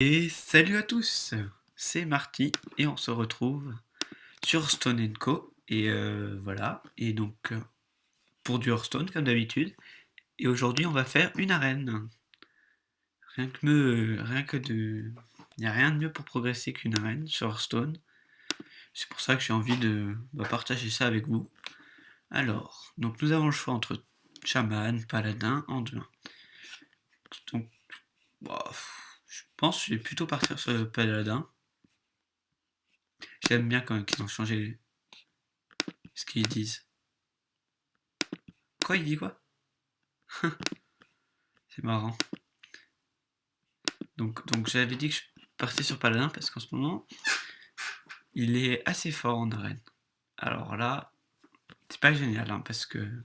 Et salut à tous, c'est Marty et on se retrouve sur Stone Co. Et voilà, et donc pour du Hearthstone comme d'habitude. Et aujourd'hui on va faire une arène. Rien que de, il n'y a rien de mieux pour progresser qu'une arène sur Hearthstone. C'est pour ça que j'ai envie de partager ça avec vous. Alors, donc nous avons le choix entre chaman, paladin, anduin. Donc, bah, je pense que je vais plutôt partir sur le paladin. J'aime bien quand ils ont changé ce qu'ils disent. Quoi, il dit quoi? C'est marrant. Donc j'avais dit que je partais sur Paladin parce qu'en ce moment, il est assez fort en arène. Alors là, c'est pas génial hein, parce que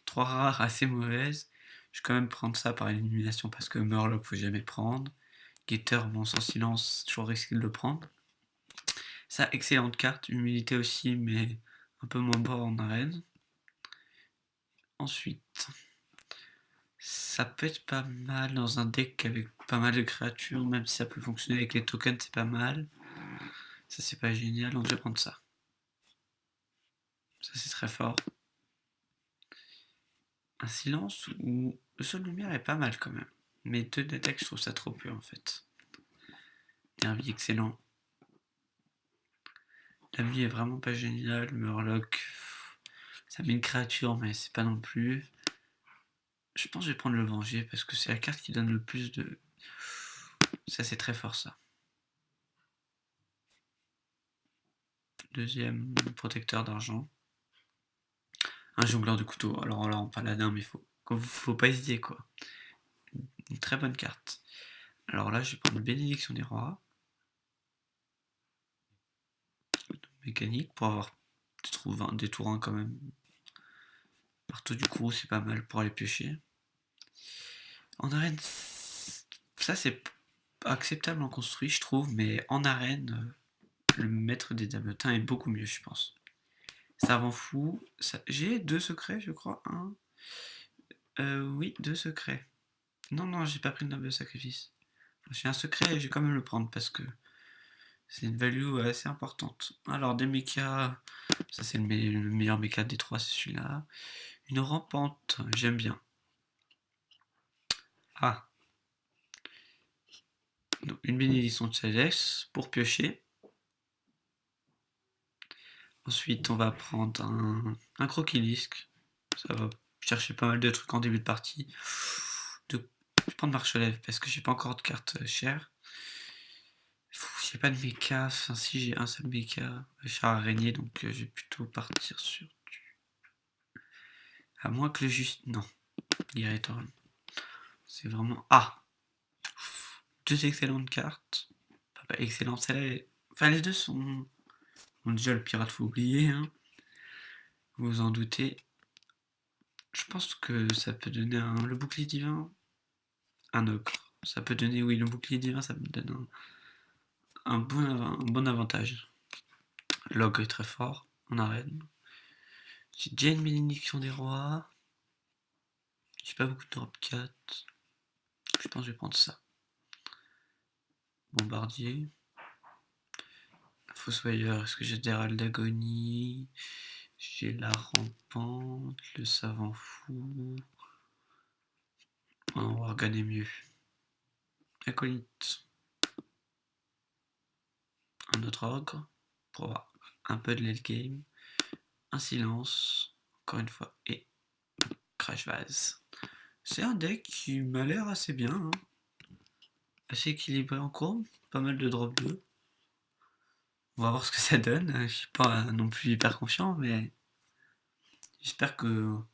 3 rares assez mauvaises. Je vais quand même prendre ça par élimination parce que Murloc faut jamais prendre. Gator, bon sans silence, toujours risqué de le prendre. Ça, excellente carte, humilité aussi, mais un peu moins fort en arène. Ensuite, ça peut être pas mal dans un deck avec pas mal de créatures, même si ça peut fonctionner avec les tokens, c'est pas mal. Ça c'est pas génial, donc je vais prendre ça. Ça c'est très fort. Un silence où le saut de lumière est pas mal quand même. Mais 2 d'attaque, je trouve ça trop peu en fait. Derby excellent. La vie est vraiment pas géniale. Murloc, ça met une créature, mais c'est pas non plus. Je pense que je vais prendre le Venger parce que c'est la carte qui donne le plus de. Ça c'est très fort ça. Deuxième protecteur d'argent. Un jongleur de couteau. Alors là, en paladin, mais faut pas hésiter quoi. Une très bonne carte. Alors là, je vais prendre Bénédiction des Rois. Mécanique pour avoir des tours 1 quand même. Partout du coup, c'est pas mal pour aller piocher. En arène, ça c'est acceptable en construit, je trouve, mais en arène, le maître des dametins est beaucoup mieux, je pense. Savant fou, j'ai 2 secrets, je crois. Oui, 2 secrets. Non, j'ai pas pris de noble de sacrifice. J'ai un secret et je vais quand même le prendre parce que c'est une value assez importante. Alors, des mechas, ça c'est le meilleur mecha des 3, c'est celui-là. Une rampante, j'aime bien. Ah, donc une bénédiction de sagesse pour piocher. Ensuite, on va prendre un croquilisque. Ça va chercher pas mal de trucs en début de partie. Je vais prendre Marche-Lèvre parce que j'ai pas encore de carte chère. J'ai pas de mecha. Enfin, si j'ai un seul mecha, char araignée, donc je vais plutôt partir sur du. À moins que le juste. Non, Guerritor. C'est vraiment. Ah! 2 excellentes cartes. Enfin, pas excellentes, celle-là. Enfin, les deux sont. Bon, déjà, le pirate, faut oublier, hein. Vous vous en doutez. Je pense que ça peut donner le bouclier divin, un ocre. Ça peut donner, oui, le bouclier divin, ça me donne un bon avantage. L'ogre est très fort en arène. J'ai déjà une bénédiction des rois. J'ai pas beaucoup de drop 4. Je pense que je vais prendre ça. Bombardier. Fossoyeur, est-ce que j'ai des râles d'agonie? J'ai la rampante, le savant fou. On va regarder mieux. Acolyte. Un autre ogre. Pour avoir un peu de late game. Un silence. Encore une fois. Et Crash Vase. C'est un deck qui m'a l'air assez bien. Hein. Assez équilibré en courbe. Pas mal de drop 2. On va voir ce que ça donne. Je suis pas non plus hyper confiant, mais j'espère que on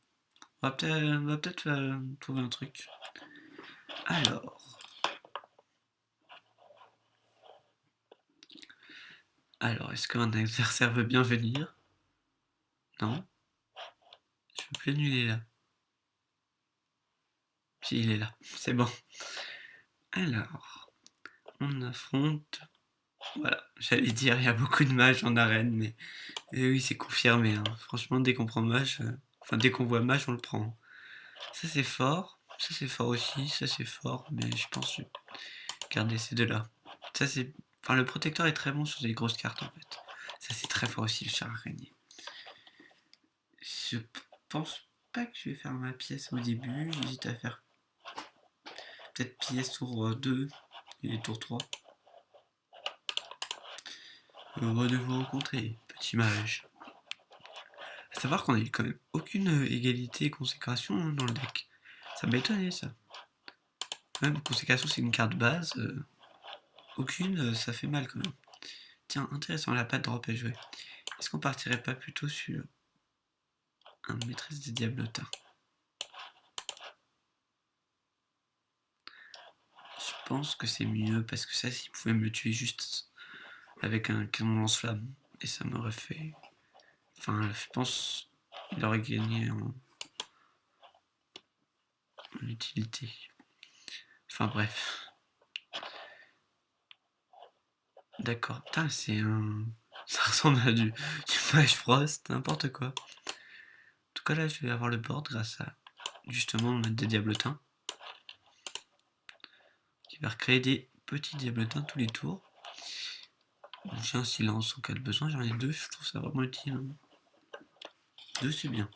va peut-être trouver un truc. Alors, est-ce qu'un adversaire veut bien venir? Non. Je peux plus annuler là. Si, il est là. C'est bon. Alors, on affronte. Voilà, j'allais dire, il y a beaucoup de mages en arène, mais oui, c'est confirmé. Hein. Franchement, dès qu'on prend mage, enfin, dès qu'on voit mage, on le prend. Ça, c'est fort. Ça, c'est fort aussi. Ça, c'est fort, mais je pense que Regardez ces deux-là. Ça, c'est... Enfin, le protecteur est très bon sur des grosses cartes, en fait. Ça, c'est très fort aussi, le char araignée. Je pense pas que je vais faire ma pièce au début. J'hésite à faire peut-être pièce tour 2 et tour 3. Heureux de vous rencontrer, petit mage. À savoir qu'on a eu quand même aucune égalité et consécration dans le deck. Ça m'a étonné, ça. Même consécration, c'est une carte base. Aucune, ça fait mal quand même. Tiens, intéressant, elle a pas de drop à jouer. Est-ce qu'on partirait pas plutôt sur un maîtresse des diablotins? Je pense que c'est mieux parce que ça, s'il pouvait me le tuer juste avec un canon lance-flamme, et ça m'aurait fait. Enfin, je pense qu'il aurait gagné en utilité. Enfin, bref. D'accord. Putain, c'est un. Ça ressemble à du Mage Frost, n'importe quoi. En tout cas, là, je vais avoir le board grâce à justement des diablotins. Qui va recréer des petits diablotins tous les tours. J'ai un silence en cas de besoin, j'en ai deux, je trouve ça vraiment utile. 2 c'est bien.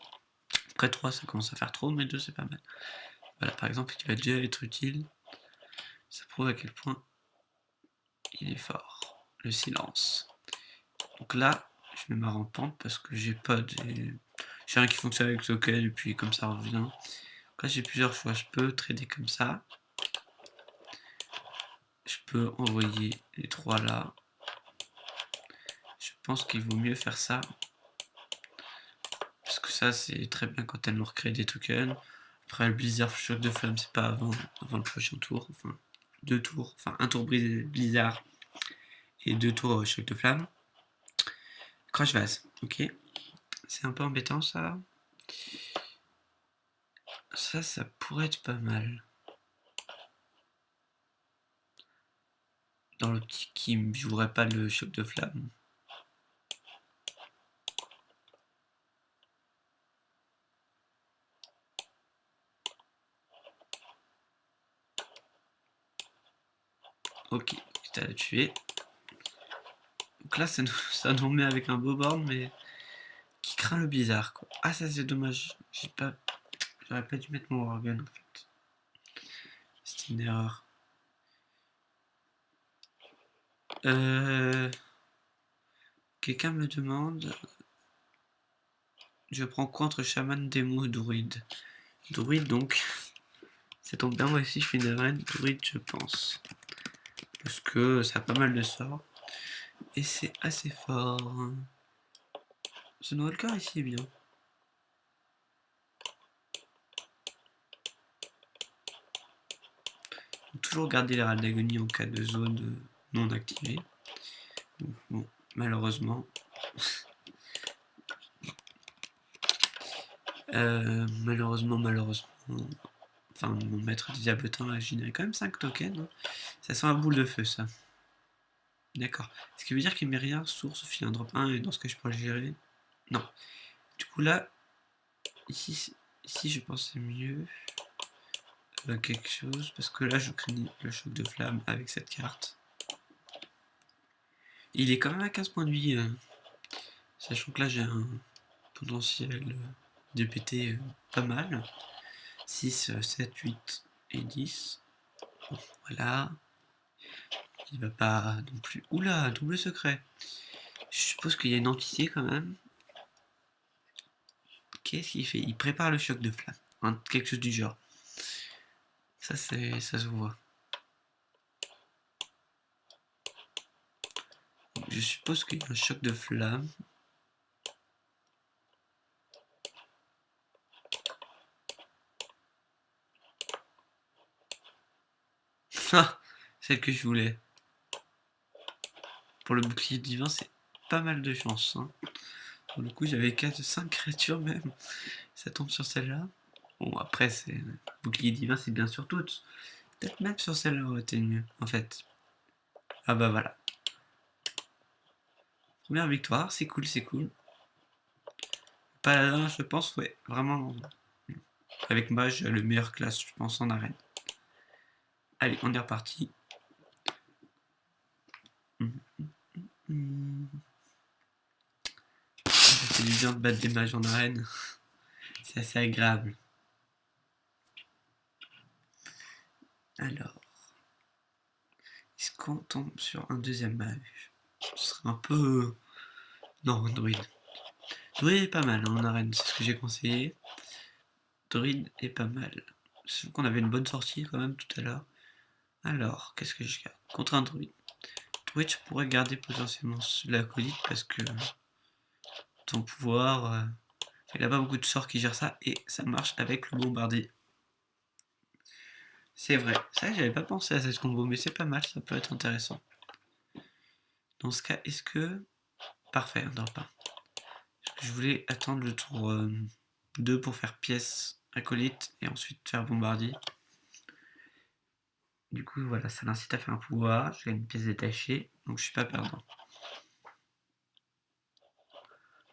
Après 3 ça commence à faire trop, mais 2 c'est pas mal. Voilà, par exemple, qui va déjà être utile. Ça prouve à quel point il est fort. Le silence. Donc là, je me marre en pente parce que j'ai pas des. J'ai rien qui fonctionne avec token et puis comme ça revient. Donc là j'ai plusieurs choix. Je peux trader comme ça. Je peux envoyer les 3 là. Je pense qu'il vaut mieux faire ça. Parce que ça c'est très bien quand elle nous recrée des tokens. Après le Blizzard Choc de Flamme c'est pas avant le prochain tour. Enfin 2 tours. Enfin un tour Blizzard et 2 tours Choc de Flamme. Crash Vase, ok. C'est un peu embêtant ça. Ça pourrait être pas mal. Dans l'optique qui ne jouerait pas le choc de flamme. Ok, quitte à le tuer. Donc là, ça nous met avec un beau board, mais qui craint le blizzard, quoi. Ah, ça c'est dommage. J'aurais pas dû mettre mon organe en fait. C'était une erreur. Quelqu'un me demande. Je prends quoi entre chaman, démo, druide? Druide donc. Ça tombe bien, moi aussi je fais une arène druide, je pense. Parce que ça a pas mal de sorts. Et c'est assez fort. Ce Walker ici est bien. Faut toujours garder les rats d'agonie en cas de zone non activée. Donc, bon, malheureusement. Malheureusement. Enfin, mon maître diablotin a généré quand même 5 tokens. Hein. Ça sent un boule de feu, ça. D'accord. Ce qui veut dire qu'il met rien, source, file un drop 1, et dans ce cas, je pourrais le gérer. Non. Du coup, là, ici je pense c'est mieux. Quelque chose, parce que là, je craignais le choc de flamme avec cette carte. Il est quand même à 15 points de vie. Sachant que là, j'ai un potentiel de péter pas mal. 6, 7, 8 et 10. Bon, voilà. Il va pas non plus... Oula, double secret. Je suppose qu'il y a une entité quand même. Qu'est-ce qu'il fait? Il prépare le choc de flamme. Hein, quelque chose du genre. Ça, ça se voit. Donc, je suppose qu'il y a un choc de flamme. Ah, celle que je voulais. Pour le bouclier divin, c'est pas mal de chance. Hein. Pour le coup, j'avais 5 créatures même. Ça tombe sur celle-là. Bon, après, c'est bouclier divin, c'est bien sur toutes. Peut-être même sur celle-là aurait été mieux, en fait. Ah bah voilà. Première victoire, c'est cool, c'est cool. Paladin, je pense, ouais, vraiment. Avec mage, le meilleur classe, je pense, en arène. Allez, on est reparti. Ça fait du bien de battre des mages en arène. C'est assez agréable. Alors, est-ce qu'on tombe sur un deuxième mage? Ce serait un peu... Non, druide. Druide est pas mal en arène, c'est ce que j'ai conseillé. Druide est pas mal. C'est qu'on avait une bonne sortie quand même tout à l'heure. Alors, qu'est-ce que je garde? Contre un druide. Druide, je pourrais garder potentiellement l'acolyte parce que ton pouvoir... il a pas beaucoup de sorts qui gèrent ça et ça marche avec le bombardier. C'est vrai. C'est vrai que j'avais pas pensé à cette combo, mais c'est pas mal, ça peut être intéressant. Dans ce cas, est-ce que... Parfait, on dort pas. Je voulais attendre le tour 2 pour faire pièce acolyte et ensuite faire bombardier. Du coup, voilà, ça l'incite à faire un pouvoir. Je gagne une pièce détachée, donc je suis pas perdant.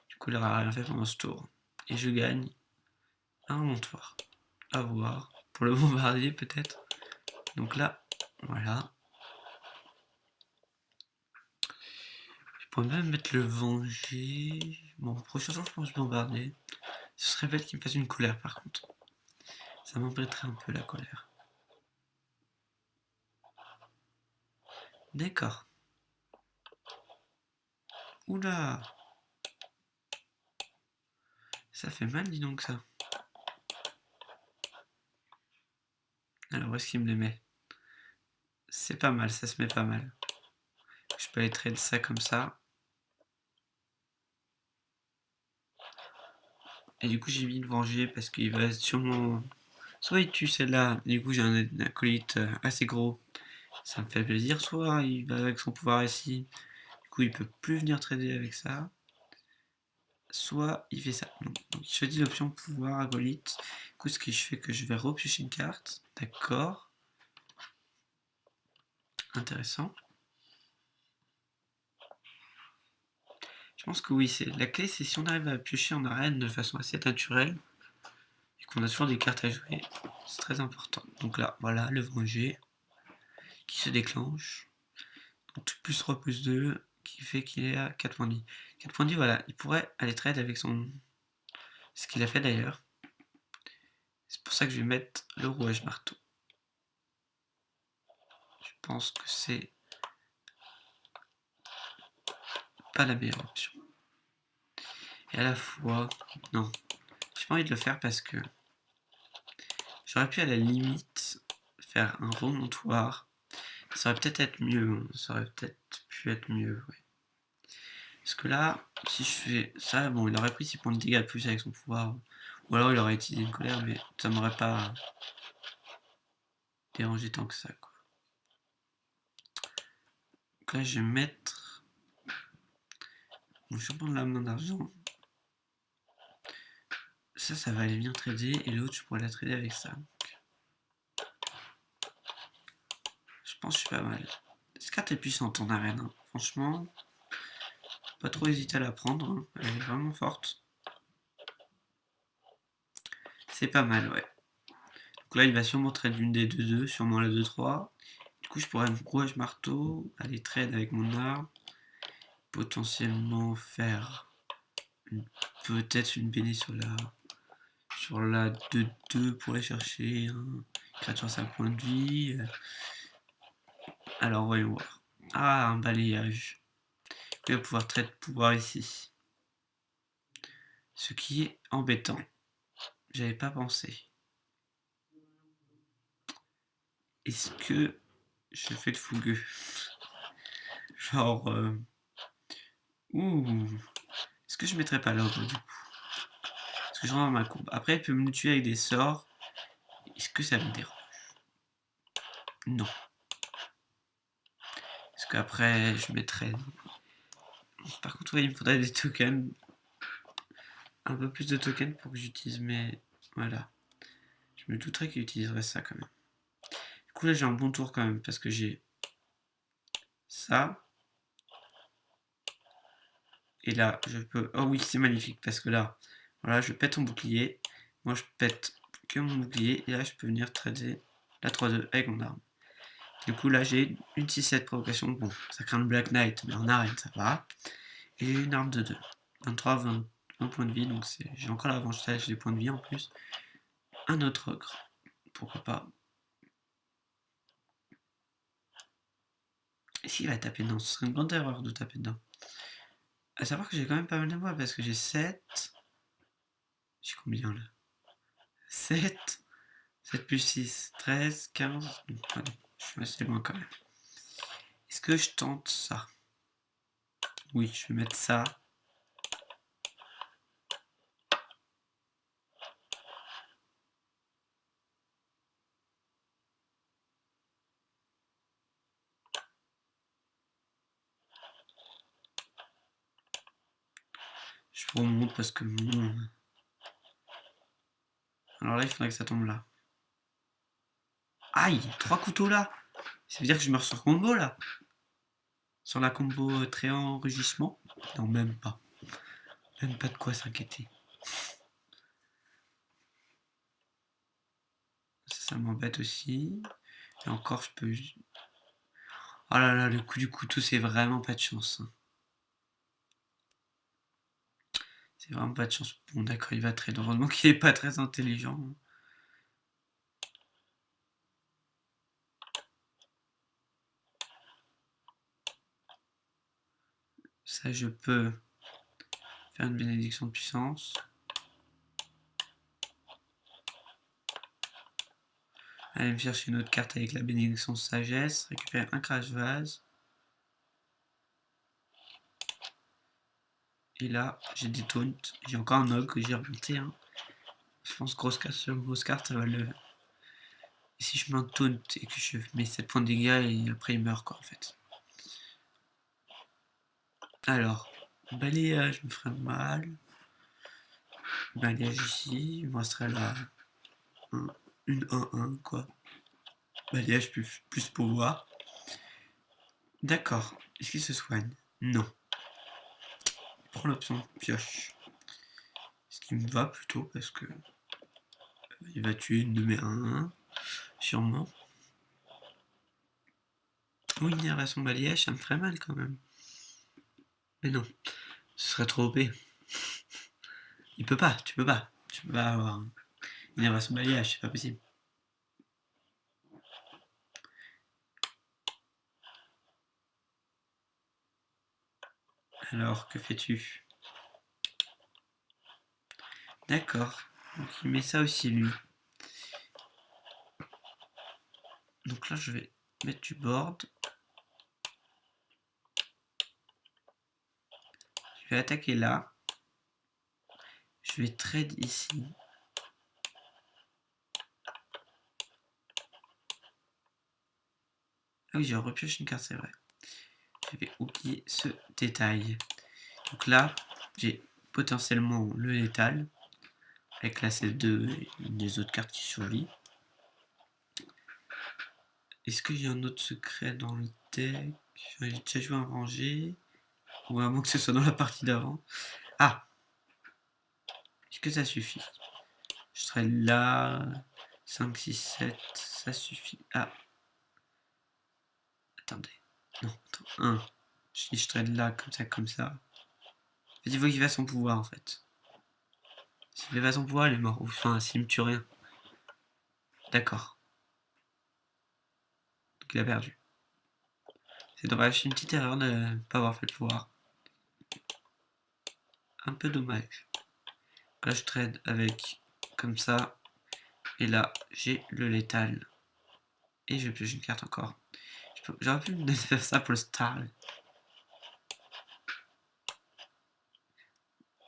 Du coup, il n'aura rien fait pendant ce tour. Et je gagne un montoir. À voir. Pour le bombardier, peut-être. Donc là, voilà. Je pourrais même mettre le venger. Bon, prochain jour, je pense bombardier. Ce serait bête qu'il me fasse une colère, par contre. Ça m'embêterait un peu la colère. D'accord. Oula! Ça fait mal, dis donc ça. Alors, où est-ce qu'il me les met? C'est pas mal, ça se met pas mal. Je peux aller trade ça comme ça. Et du coup, j'ai mis le venger parce qu'il va sûrement... Soit il tue celle-là, du coup j'ai un acolyte assez gros, ça me fait plaisir. Soit il va avec son pouvoir ici, du coup il peut plus venir trader avec ça. Soit il fait ça. Non. Donc je choisis l'option pouvoir acolyte. Du coup ce qui fait que je vais repiocher une carte. D'accord. Intéressant. Je pense que oui, c'est la clé, c'est si on arrive à piocher en arène de façon assez naturelle et qu'on a toujours des cartes à jouer, c'est très important. Donc là, voilà, le venger qui se déclenche. Donc plus 3 plus 2 qui fait qu'il est à 4 points de vie. 4 points de vie, voilà, il pourrait aller trade avec son... ce qu'il a fait d'ailleurs. C'est pour ça que je vais mettre le rouage marteau. Je pense que c'est pas la meilleure option. Et à la fois, non, j'ai pas envie de le faire parce que j'aurais pu à la limite faire un remontoir. Ça aurait peut-être être mieux, hein. Ça aurait peut-être pu être mieux, ouais. Parce que là, si je fais ça, bon, il aurait pris 6 points de dégâts de plus avec son pouvoir. Ou alors il aurait utilisé une colère, mais ça m'aurait pas dérangé tant que ça, quoi. Donc là, je vais mettre mon champion de la main d'argent. Ça va aller bien trader. Et l'autre, je pourrais la trader avec ça. Donc, je pense que je suis pas mal. Cette carte est puissante en arène, hein. Franchement, pas trop hésiter à la prendre, hein. Elle est vraiment forte. C'est pas mal, ouais. Donc là, il va sûrement trade une des 2-2, sûrement la 2-3. Du coup, je pourrais me rouage marteau, aller trade avec mon arme, potentiellement faire peut-être une béné sur la 2-2 pour aller chercher un créature à 5 points de vie. Alors, voyons voir. Ah, un balayage. Il va pouvoir trade pouvoir ici. Ce qui est embêtant. J'avais pas pensé. Est-ce que je fais le fougueux? Genre... Ouh. Est-ce que je mettrais pas l'ordre du coup? Parce que je rentre dans ma courbe. Après, il peut me tuer avec des sorts. Est-ce que ça me dérange? Non. Parce qu'après, je mettrais... Par contre, oui, il me faudrait des tokens. Un peu plus de tokens pour que j'utilise mes... Voilà. Je me douterais qu'il utiliserait ça quand même. Du coup, là, j'ai un bon tour quand même. Parce que j'ai... ça. Et là, je peux... Oh oui, c'est magnifique. Parce que là, voilà, je pète mon bouclier. Moi, je pète que mon bouclier. Et là, je peux venir trader la 3-2 avec mon arme. Du coup, là, j'ai une 6-7 provocation. Bon, ça craint le Black Knight, mais en arène, ça va. Et j'ai une arme de 2. 23, 20 points de vie, donc j'ai encore l'avantage des points de vie en plus. Un autre ogre. Pourquoi pas. Et s'il va taper dedans, ce serait une grande erreur de taper dedans. À savoir que j'ai quand même pas mal de mois parce que j'ai 7. J'ai combien là? 7. 7 plus 6, 13, 15. Allez, je suis assez loin quand même. Est-ce que je tente ça? Oui, je vais mettre ça. Je vous remonte parce que bon. Alors là, il faudrait que ça tombe là. Aïe, 3 couteaux là. Ça veut dire que je meurs sur combo là. Sur la combo tréant rugissement. Non, même pas. Même pas de quoi s'inquiéter. Ça m'embête aussi. Et encore, je peux. Oh là là, le coup du couteau, c'est vraiment pas de chance. Hein. C'est vraiment pas de chance. Bon, d'accord, il va très. Heureusement qu'il est pas très intelligent. Hein. Ça, je peux faire une bénédiction de puissance. Aller me chercher une autre carte avec la bénédiction de sagesse. Récupérer un crash vase. Et là, j'ai des taunts. J'ai encore un ogre que j'ai remonté. Hein. Je pense que grosse carte, ça va le. Et si je mets un taunt et que je mets 7 points de dégâts et après il meurt quoi en fait. Alors, balayage me ferait mal. Balayage ici, il me resterait là une 1-1 quoi. Balayage plus pouvoir. D'accord. Est-ce qu'il se soigne? Non. Prends l'option pioche. Ce qui me va plutôt parce que il va tuer une de mes 1-1. Sûrement. Oui, innervation balayage, ça me ferait mal quand même. Mais non. Ce serait trop OP. Tu peux pas avoir une innervation balayage, c'est pas possible. Alors, que fais-tu? D'accord. Donc il met ça aussi lui. Donc là je vais mettre du board. Je vais attaquer là. Je vais trade ici. Ah oui, j'ai repioché une carte, c'est vrai. J'avais oublié ce détail. Donc là, j'ai potentiellement le létal. Avec la C2 et des autres cartes qui survivent. Est-ce que j'ai un autre secret dans le deck? J'ai déjà joué un rangé. Ou à moins que ce soit dans la partie d'avant. Ah! Est-ce que ça suffit? Je serai là. 5, 6, 7. Ça suffit. Ah! Attendez. Non, attends. 1. Je trade là, comme ça. En fait, il faut qu'il fasse son pouvoir, en fait. S'il fait pas son pouvoir, il est mort. Enfin, s'il me tue rien. D'accord. Donc il a perdu. C'est dommage, une petite erreur de ne pas avoir fait le pouvoir. Un peu dommage. Là, je trade avec comme ça. Et là, j'ai le létal. Et je pioche une carte encore. J'aurais pu faire ça pour le star.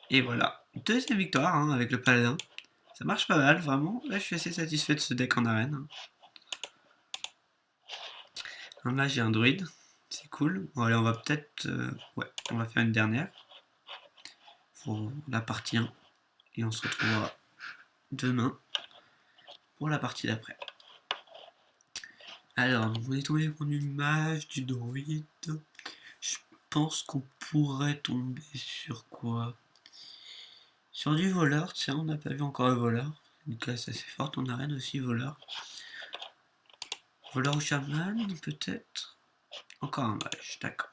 Et voilà. Deuxième victoire hein, avec le paladin. Ça marche pas mal, vraiment. Là, je suis assez satisfait de ce deck en arène. Un mage et un druide. C'est cool. Bon, allez, on va peut-être... ouais, on va faire une dernière. Pour la partie 1. Et on se retrouvera demain pour la partie d'après. Alors, donc on est tombé pour du mage, du druide. Je pense qu'on pourrait tomber sur quoi? Sur du voleur, tiens, on n'a pas vu encore le voleur. Une classe assez forte en arène aussi, voleur. Voleur ou chaman, peut-être. Encore un mage, d'accord.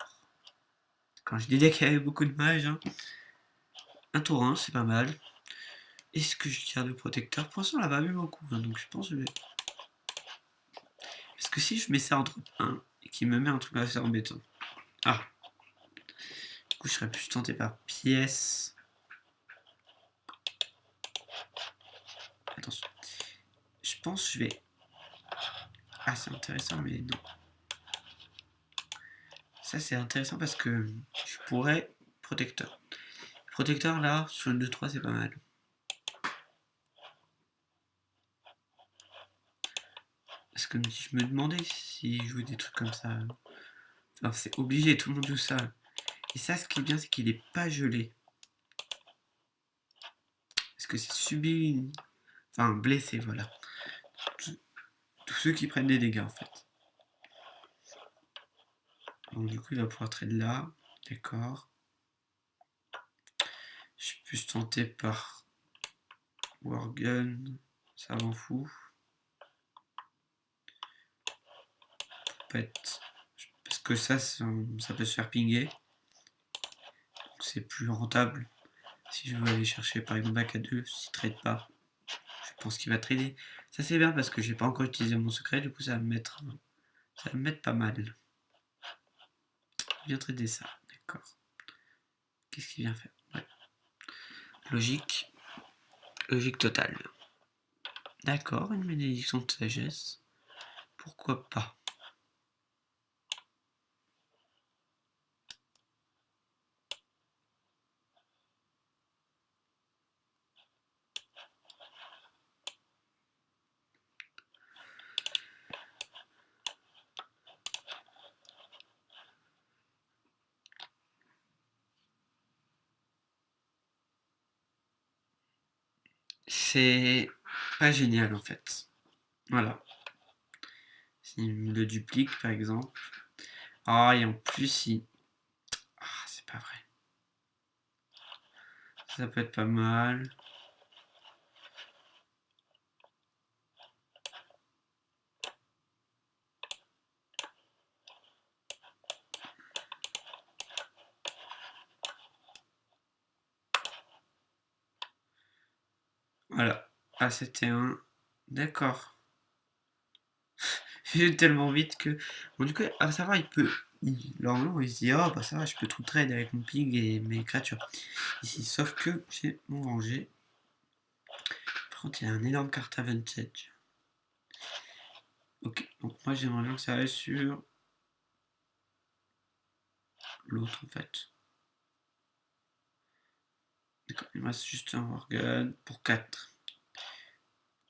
Quand je disais qu'il y avait beaucoup de mages, hein. Un taurin, c'est pas mal. Est-ce que je garde le protecteur? Pour l'instant, on l'a pas vu beaucoup, hein, donc je pense que je vais... Parce que si je mets ça en drop 1, et qu'il me met un truc assez embêtant... Ah. Du coup, je serais plus tenté par pièce. Attention. Je pense que je vais... Ah, c'est intéressant, mais non. Ça, c'est intéressant parce que je pourrais... Protecteur. Protecteur, là, sur le 2-3, c'est pas mal. Parce que je me demandais si je jouais des trucs comme ça. Enfin, c'est obligé, tout le monde joue ça. Et ça, ce qui est bien, c'est qu'il est pas gelé. Parce que c'est subi... Enfin, blessé, voilà. Tous ceux qui prennent des dégâts, en fait. Donc, du coup, il va pouvoir trade là. D'accord. Je suis plus tenté par Wargun. Ça m'en fout. Pet. Parce que ça peut se faire pinguer. C'est plus rentable. Si je veux aller chercher par exemple back à 2, s'il trade pas, je pense qu'il va trader. Ça c'est bien parce que j'ai pas encore utilisé mon secret, du coup ça va me mettre pas mal. Il vient trader ça, d'accord. Qu'est-ce qu'il vient faire? Ouais. Logique. Logique totale. D'accord, une bénédiction de sagesse. Pourquoi pas? C'est pas génial en fait. Voilà. S'il me le duplique par exemple. Ah, et en plus il... Ah, c'est pas vrai. Ça peut être pas mal. Voilà. Ah, c'était un... D'accord. J'ai tellement vite que... Bon, du coup, à savoir, il peut... Normalement, il se dit, oh, bah ça va, je peux tout trade avec mon ping et mes créatures. Ici, sauf que j'ai mon venger. Par contre, il y a un énorme carte advantage. Ok, donc moi, j'aimerais bien que ça aille sur... l'autre, en fait. D'accord, il me reste juste un Worgen pour 4.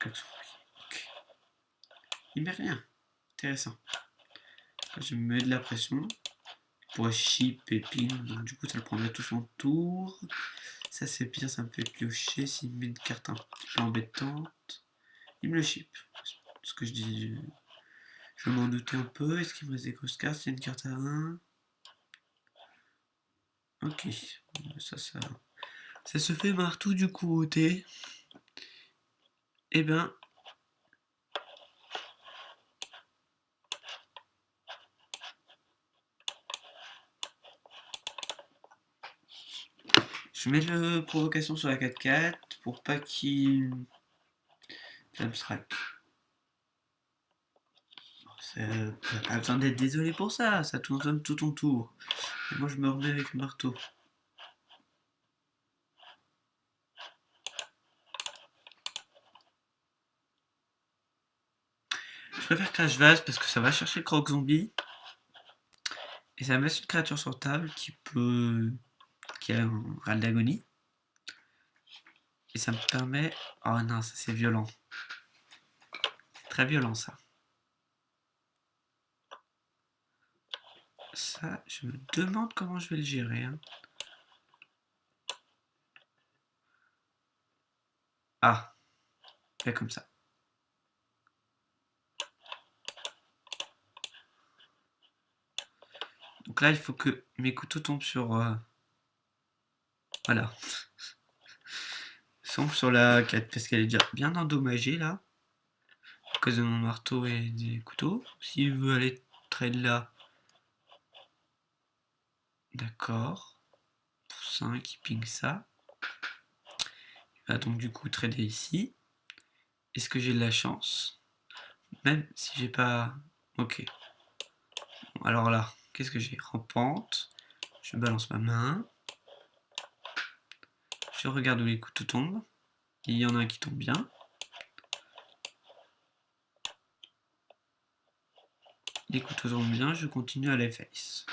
4 ok. Il met rien. Intéressant. Là, je me mets de la pression. Pour chip et ping, donc du coup ça le prendrait tout son tour. Ça c'est bien, ça me fait piocher. S'il me met une carte un petit peu embêtante, il me le chip. Ce que je dis, je m'en doutais un peu. Est-ce qu'il me reste des grosses cartes? C'est une carte à 1. Ok, ça se fait marteau du coup au thé. Eh ben, je mets le provocation sur la 4-4 pour pas qu'il abstract. Ça pas besoin d'être désolé pour ça, ça tourne tout ton tour. Et moi je me remets avec le marteau. Je préfère Crash Vase parce que ça va chercher Croc Zombie. Et ça va mettre une créature sur table qui a un râle d'agonie. Et ça me permet... Oh non, ça c'est violent. C'est très violent ça. Ça, je me demande comment je vais le gérer. Hein. Ah, fait comme ça. Donc là, il faut que mes couteaux tombent sur... Voilà. Tombent sur la 4 parce qu'elle est déjà bien endommagée là. cause de mon marteau et des couteaux. S'il veut aller trade là, d'accord. Pour 5, il ping ça. Il va donc du coup trader ici. Est-ce que j'ai de la chance? Même si j'ai pas... Ok. Bon, alors là, qu'est-ce que j'ai? Rampante. Je balance ma main. Je regarde où les couteaux tombent. Il y en a un qui tombe bien. Les couteaux tombent bien, je continue à les face.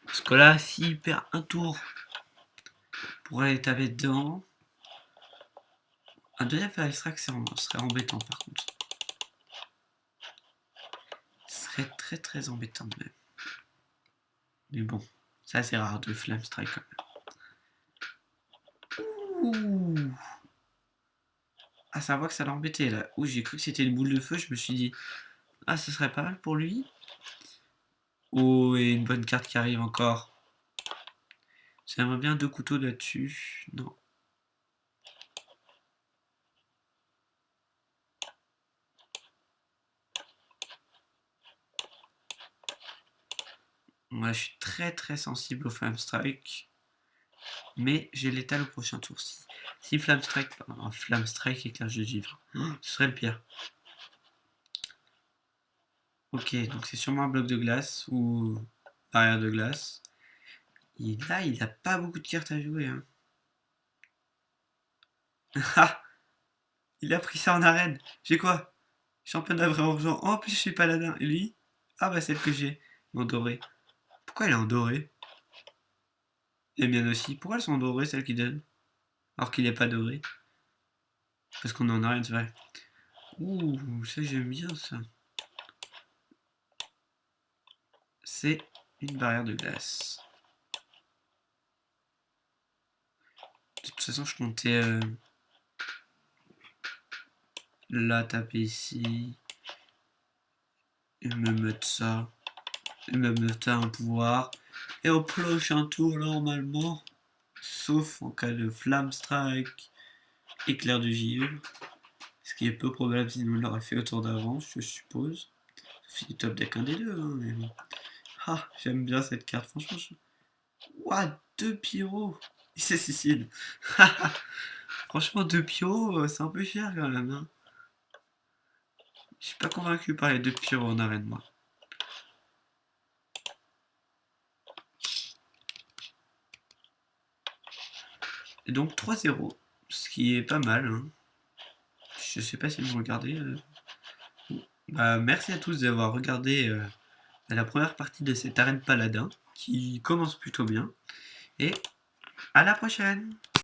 Parce que là, s'il perd un tour pour aller taper dedans, un deuxième face track serait embêtant par contre. Ce serait très très embêtant même. Mais bon, c'est assez rare de Flame Strike quand même. Ouh. Ah, ça voit que ça l'a embêté là. Ouh, j'ai cru que c'était une boule de feu, je me suis dit, ah, ce serait pas mal pour lui. Oh, et une bonne carte qui arrive encore. J'aimerais bien 2 couteaux là-dessus. Non. Moi, je suis très très sensible au Flame Strike. Mais j'ai l'étal au prochain tour. Si Flame Strike, pardon, Flame Strike éclairage de givre, ce serait le pire. Ok, donc c'est sûrement un bloc de glace ou barrière de glace. Et là, il n'a pas beaucoup de cartes à jouer. Hein. Ah, il a pris ça en arène. J'ai quoi? Championnat vraiment urgent. Oh, en plus, je suis paladin. Et lui? Ah bah celle que j'ai. En doré. Pourquoi elle est en doré? Et bien aussi. Pourquoi elles sont en doré, celles qui donnent? Alors qu'il n'est pas doré. Parce qu'on est en arène, c'est vrai. Ouh, ça j'aime bien ça. C'est une barrière de glace. De toute façon, je comptais là taper ici. Et me mettre ça. Et me mettre un pouvoir. Et au prochain tour, normalement, sauf en cas de Flamme Strike, éclair de givre. Ce qui est peu probable si nous l'aurait fait au tour d'avance, je suppose. C'est top deck un des deux, hein, mais bon. Ah, j'aime bien cette carte, franchement. Ouah, 2 pyros. Et c'est Sicile. Franchement, 2 pyros, c'est un peu cher quand même. Hein. Je suis pas convaincu par les 2 pyros en arène, moi. Et donc 3-0, ce qui est pas mal. Hein. Je sais pas si vous regardez. Bah, merci à tous d'avoir regardé la première partie de cette arène paladin qui commence plutôt bien. Et à la prochaine!